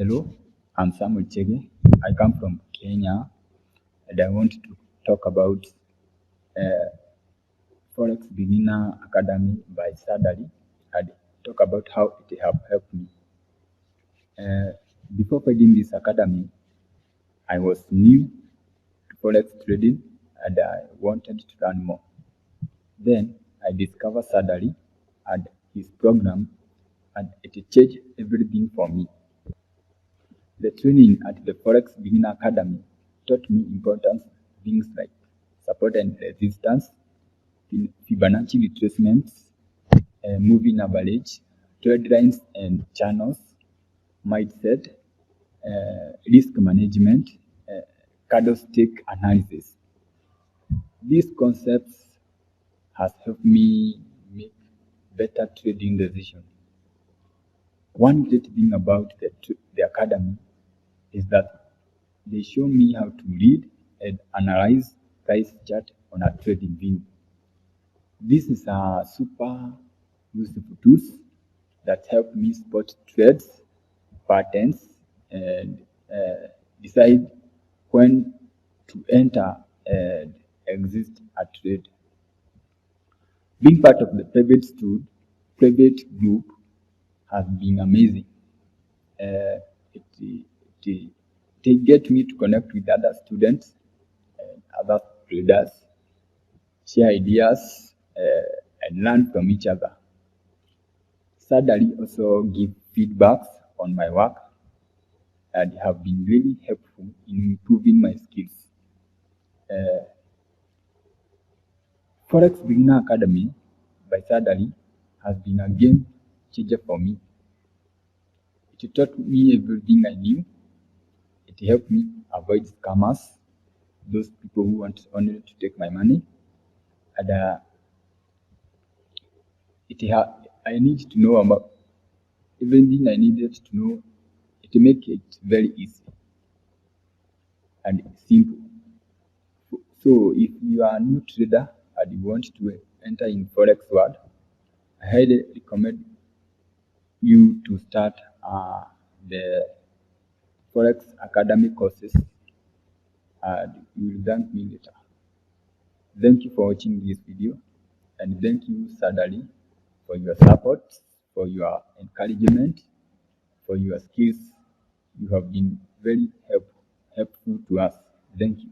Hello, I'm Samuel Chege. I come from Kenya and I want to talk about Forex Beginner Academy by Sadari and talk about how it have helped me. Before finding this academy, I was new to Forex trading and I wanted to learn more. Then I discovered Sadari and his program and it changed everything for me. The training at the Forex Beginner Academy taught me important things like support and resistance, Fibonacci retracements, moving average, trade lines and channels, mindset, risk management, candlestick analysis. These concepts has helped me make better trading decisions. One great thing about the academy is that they show me how to read and analyze price chart on a TradingView. This is a super useful tools that help me spot trades, patterns, and decide when to enter and exit a trade. Being part of the private group has been amazing. They get me to connect with other students and other traders, share ideas, and learn from each other. Sadly, also give feedbacks on my work and have been really helpful in improving my skills. Forex Beginner Academy by Sadly has been a game changer for me. It taught me everything I knew. It helped me avoid scammers, those people who want only to take my money. And I need to know about everything I needed to know. It make it very easy and simple. So if you are a new trader and you want to enter in Forex world, I highly recommend you to start the Forex Academy courses and you will thank me later. Thank you for watching this video and thank you Sadali for your support, for your encouragement, for your skills. You have been very helpful to us. Thank you.